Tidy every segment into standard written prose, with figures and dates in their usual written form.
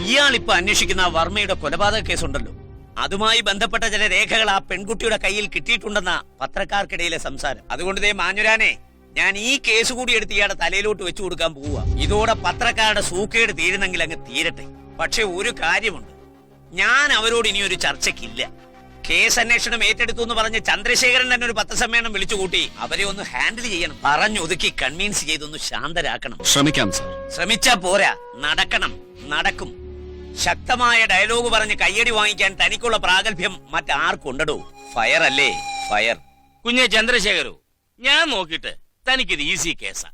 ഇയാളിപ്പോ അന്വേഷിക്കുന്ന വർമ്മയുടെ കൊലപാതക കേസുണ്ടല്ലോ, അതുമായി ബന്ധപ്പെട്ട ചില രേഖകൾ ആ പെൺകുട്ടിയുടെ കയ്യിൽ കിട്ടിയിട്ടുണ്ടെന്ന പത്രക്കാർക്കിടയിലെ സംസാരം. അതുകൊണ്ട് മാഞ്ഞുരാനെ, ഞാൻ ഈ കേസ് കൂടി എടുത്ത് ഇയാളുടെ തലയിലോട്ട് വെച്ചു കൊടുക്കാൻ പോവുക. ഇതോടെ പത്രക്കാരുടെ സൂക്കേട് തീരുന്നെങ്കിൽ അങ്ങ് തീരട്ടെ. പക്ഷെ ഒരു കാര്യമുണ്ട്, ഞാൻ അവരോട് ഇനി ഒരു ചർച്ചയ്ക്കില്ല. കേസ് അന്വേഷണം ഏറ്റെടുത്തു എന്ന് പറഞ്ഞ് ചന്ദ്രശേഖരൻ തന്നെ ഒരു പത്രസമ്മേളനം വിളിച്ചുകൂട്ടി അവരെ ഒന്ന് ഹാൻഡിൽ ചെയ്യണം. പറഞ്ഞൊതുക്കി കൺവിൻസ് ചെയ്തൊന്ന് ശാന്തരാക്കണം. ശ്രമിക്കാം സർ. ശ്രമിച്ചാ പോരാ, നടക്കണം, നടക്കും. ശക്തമായ ഡയലോഗ് പറഞ്ഞ് കയ്യടി വാങ്ങിക്കാൻ തനിക്കുള്ള പ്രാഗൽഭ്യം മറ്റാർക്കുണ്ടോ? ഫയർ അല്ലേ, ഫയർ. കുഞ്ഞെ ചന്ദ്രശേഖരോ, ഞാൻ നോക്കിയിട്ട് തനിക്കിത് ഈസി കേസാ.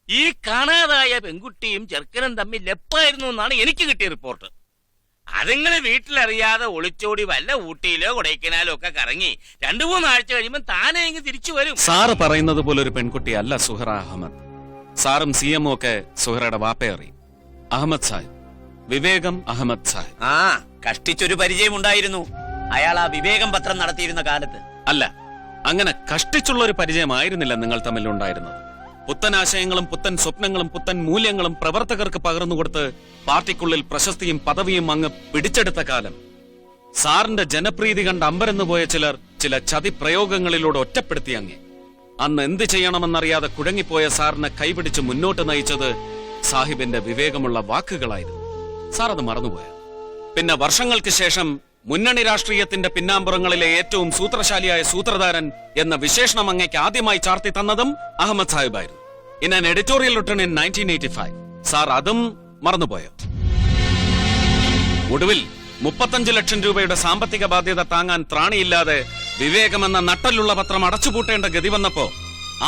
ഈ കാണാതായ പെൺകുട്ടിയും ചെറുക്കനും തമ്മിൽ ലെപ്പായിരുന്നു എന്നാണ് എനിക്ക് കിട്ടിയ റിപ്പോർട്ട്. അതുങ്ങള് വീട്ടിലറിയാതെ ഒളിച്ചോടി വല്ല ഊട്ടിയിലോ കൊടൈക്കനാലോ ഒക്കെ കറങ്ങി 2-3 ആഴ്ച കഴിയുമ്പോൾ താനെ ഇങ്ങ് തിരിച്ചു വരും. സാറ് പറയുന്നത് പോലെ ഒരു പെൺകുട്ടി അല്ല സുഹറ അഹമ്മദ്. സാറും CM ഒക്കെ സുഹറയുടെ വാപ്പയറി. അഹമ്മദ് സാഹിബ്, വിവേകം അഹമ്മദ് സാഹിബ്. ആ, കഷ്ടിച്ചൊരു പരിചയം ഉണ്ടായിരുന്നു അയാൾ ആ വിവേകം പത്രം നടത്തിയിരുന്ന കാലത്ത്. അല്ല, അങ്ങനെ കഷ്ടിച്ചുള്ള ഒരു പരിചയമായിരുന്നില്ല നിങ്ങൾ തമ്മിൽ ഉണ്ടായിരുന്നത്. പുത്തൻ ആശയങ്ങളും പുത്തൻ സ്വപ്നങ്ങളും പുത്തൻ മൂല്യങ്ങളും പ്രവർത്തകർക്ക് പകർന്നുകൊടുത്ത് പാർട്ടിക്കുള്ളിൽ പ്രശസ്തിയും പദവിയും അങ്ങ് പിടിച്ചെടുത്ത കാലം. സാറിന്റെ ജനപ്രീതി കണ്ട് അമ്പരന്നു പോയ ചിലർ ചില ചതി പ്രയോഗങ്ങളിലൂടെ ഒറ്റപ്പെടുത്തി അങ്ങേ. അന്ന് എന്ത് ചെയ്യണമെന്നറിയാതെ കുഴങ്ങിപ്പോയ സാറിനെ കൈപിടിച്ച് മുന്നോട്ട് നയിച്ചത് സാഹിബിന്റെ വിവേകമുള്ള വാക്കുകളായിരുന്നു. സാർ അത് മറന്നുപോയ. പിന്നെ വർഷങ്ങൾക്ക് ശേഷം മുന്നണി രാഷ്ട്രീയത്തിന്റെ പിന്നാമ്പുറങ്ങളിലെ ഏറ്റവും സൂത്രശാലിയായ സൂത്രധാരൻ എന്ന വിശേഷണം അങ്ങേക്ക് ആദ്യമായി ചാർത്തി തന്നതും അഹമ്മദ് സാഹിബായിരുന്നു. In an editorial written in 1985. Sir അതും മറന്നുപോയോ? ഒടുവിൽ 35 ലക്ഷം രൂപയുടെ സാമ്പത്തിക ബാധ്യത താങ്ങാൻ ത്രാണിയില്ലാതെ വിവേകമെന്ന നട്ടലുള്ള പത്രം അടച്ചുപൂട്ടേണ്ട ഗതി വന്നപ്പോ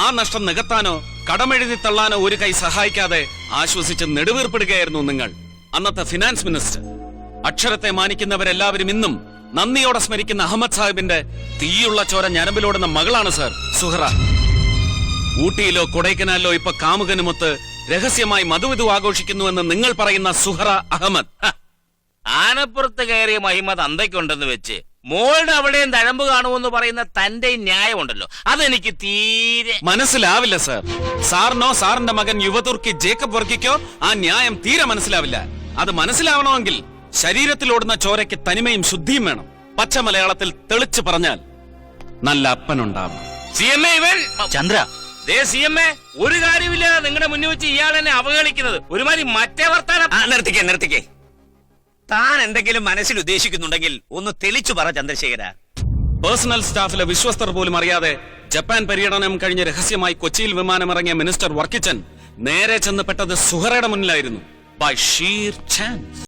ആ നഷ്ടം നികത്താനോ കടമെഴുതി തള്ളാനോ ഒരു കൈ സഹായിക്കാതെ ആശ്വസിച്ച് നെടുവീർപ്പിടുകയായിരുന്നു നിങ്ങൾ. അന്നത്തെ ഫിനാൻസ് മിനിസ്റ്റർ. അക്ഷരത്തെ മാനിക്കുന്നവരെല്ലാവരും ഇന്നും നന്ദിയോടെ സ്മരിക്കുന്ന അഹമ്മദ് സാഹിബിന്റെ തീയുള്ള ചോര ഞരമ്പിലോടുന്ന മകളാണ് സർ സുഹറ. ഊട്ടിയിലോ കൊടൈക്കനാലിലോ ഇപ്പൊ കാമുകനുമൊത്ത് രഹസ്യമായി മധുവിധു ആഘോഷിക്കുന്നുവെന്ന് നിങ്ങൾ പറയുന്ന സുഹറ അഹമ്മദ്. ആനപ്പുറത്ത് കയറിയ മഹിമത് അന്തയ്ക്കുണ്ടെന്ന് വെച്ച് മോളുടെ അവിടെയും തഴമ്പ് കാണുമെന്ന് പറയുന്ന തന്റെ ന്യായമുണ്ടല്ലോ, അതെനിക്ക് തീരെ മനസ്സിലാവില്ല സർ. സാറിനോ സാറിന്റെ മകൻ യുവതുർക്കി ജേക്കബ് വർക്കിക്കോ ആ ന്യായം തീരെ മനസ്സിലാവില്ല. അത് മനസ്സിലാവണമെങ്കിൽ ശരീരത്തിലോടുന്ന ചോരയ്ക്ക് തനിമയും ശുദ്ധിയും വേണം. പച്ച മലയാളത്തിൽ തെളിച്ചു പറഞ്ഞാൽ നല്ല അപ്പനുണ്ടാവണം. CMA ഇവൻ ചന്ദ്ര, CMA ഒരു കാര്യമില്ലാതെ നിങ്ങളുടെ മുന്നിൽ വെച്ച് ഇയാൾ എന്നെ അവഹേളിക്കുന്നത് ഒരുമാതിരി മറ്റേ വർത്താനം. നിർത്തിക്കേ. താൻ എന്തെങ്കിലും മനസ്സിൽ ഉദ്ദേശിക്കുന്നുണ്ടെങ്കിൽ ഒന്ന് തെളിച്ചു പറ ചന്ദ്രശേഖര. പേഴ്സണൽ സ്റ്റാഫിലെ വിശ്വസ്തർ പോലും അറിയാതെ ജപ്പാൻ പര്യടനം കഴിഞ്ഞ് രഹസ്യമായി കൊച്ചിയിൽ വിമാനമിറങ്ങിയ മിനിസ്റ്റർ വർക്കിച്ചൻ നേരെ ചെന്ന് പെട്ടത് സുഹറയുടെ മുന്നിലായിരുന്നു. By sheer chance.